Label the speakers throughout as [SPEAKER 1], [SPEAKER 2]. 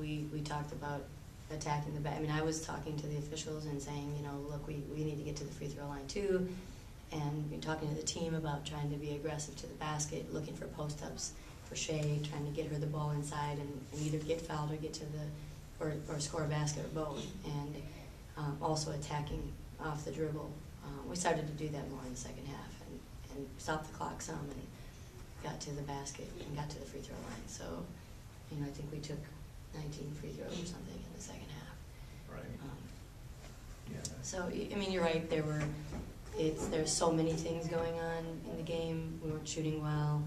[SPEAKER 1] we talked about attacking the back. I mean, I was talking to the officials and saying, you know, look, we need to get to the free throw line too, and talking to the team about trying to be aggressive to the basket, looking for post-ups for Shea, trying to get her the ball inside and either get fouled or get to the, or score a basket or both, and also attacking off the dribble. We started to do that more in the second half and stopped the clock some and got to the basket and got to the free throw line. So, you know, I think we took 19 free throws or something in the second half.
[SPEAKER 2] Right. Yeah.
[SPEAKER 1] So, I mean, you're right. There's so many things going on in the game. We weren't shooting well.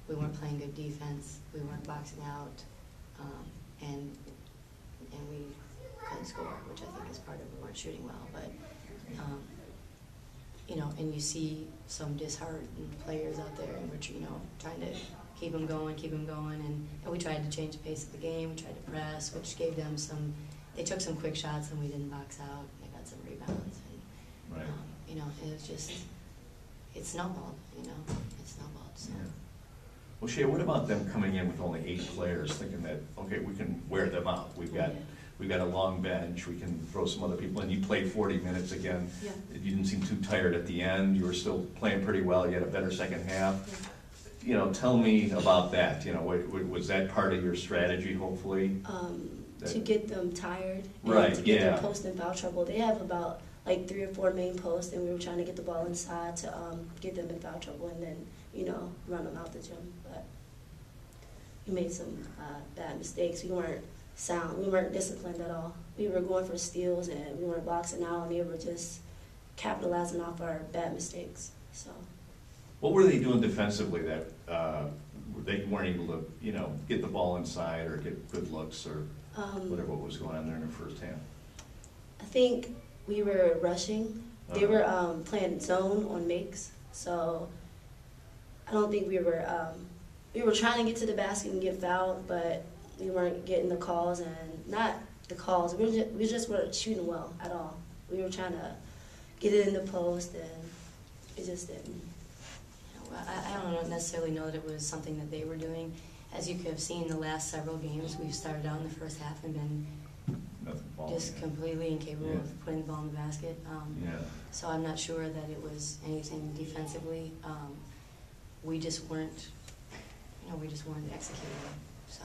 [SPEAKER 1] We weren't playing good defense. We weren't boxing out, and we couldn't score, which I think is part of it. We weren't shooting well, but you know, and you see some disheartened players out there, and we're, you know, trying to keep them going, and we tried to change the pace of the game. We tried to press, which gave them some. They took some quick shots, and we didn't box out. They got some rebounds, and
[SPEAKER 2] right.
[SPEAKER 1] You know, it was just, it snowballed. You know, it snowballed. So.
[SPEAKER 2] Yeah. Well, Shea, what about them coming in with only 8 players, thinking that, okay, we can wear them out. We've got a long bench. We can throw some other people in. You played 40 minutes again.
[SPEAKER 1] Yeah.
[SPEAKER 2] You didn't seem too tired at the end. You were still playing pretty well. You had a better second half. Yeah. You know, tell me about that. You know, was that part of your strategy, hopefully?
[SPEAKER 3] To get them tired. And
[SPEAKER 2] right,
[SPEAKER 3] to get them post and foul trouble. They have about like 3 or 4 main posts, and we were trying to get the ball inside to get them in foul trouble and then, you know, run them out the gym. But we made some bad mistakes. We weren't sound. We weren't disciplined at all. We were going for steals, and we weren't boxing out, and they were just capitalizing off our bad mistakes. So.
[SPEAKER 2] What were they doing defensively that they weren't able to, you know, get the ball inside or get good looks or whatever was going on there in the first half?
[SPEAKER 3] I think we were rushing. They were playing zone on makes, so I don't think we were trying to get to the basket and get fouled, but we weren't getting the calls, and not the calls. We just weren't shooting well at all. We were trying to get it in the post, and it just didn't.
[SPEAKER 1] You know, I don't necessarily know that it was something that they were doing. As you could have seen, the last several games, we've started out in the first half and been just completely incapable of putting the ball in the basket. So I'm not sure that it was anything defensively. We just weren't, you know, executing. So,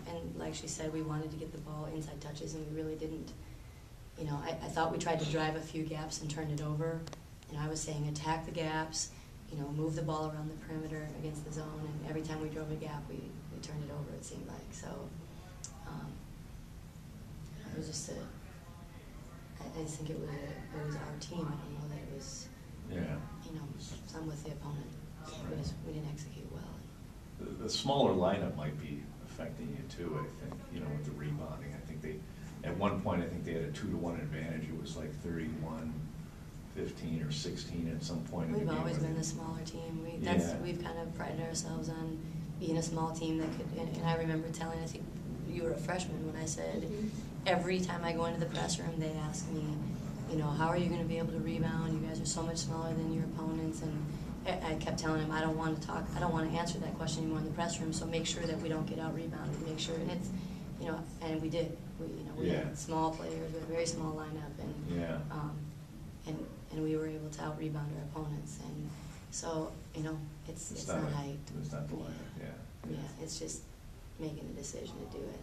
[SPEAKER 1] and like she said, we wanted to get the ball inside touches, and we really didn't. You know, I thought we tried to drive a few gaps and turn it over. And I was saying attack the gaps, you know, move the ball around the perimeter against the zone, and every time we drove a gap, we turned it over, it seemed like. So it was just I just think it was our team. I don't know that it was, you know, some with the opponent. We didn't execute well.
[SPEAKER 2] The smaller lineup might be affecting you too, I think, you know, with the rebounding. I think at one point, I think they had a 2-to-1 advantage. It was like 31-15 or 16 at some point.
[SPEAKER 1] We've always been the smaller team. We've kind of prided ourselves on being a small team that could, and I remember telling, I think you were a freshman when I said, every time I go into the press room, they ask me, you know, how are you going to be able to rebound? You guys are so much smaller than your opponents. And I kept telling him, I don't want to answer that question anymore in the press room, so make sure that we don't get out rebounded. Make sure, and it's, you know, and we did. We had small players, we had a very small lineup, and we were able to out rebound our opponents. And so, you know, it's not height.
[SPEAKER 2] It's not the lineup,
[SPEAKER 1] Yeah, it's just making the decision to do it.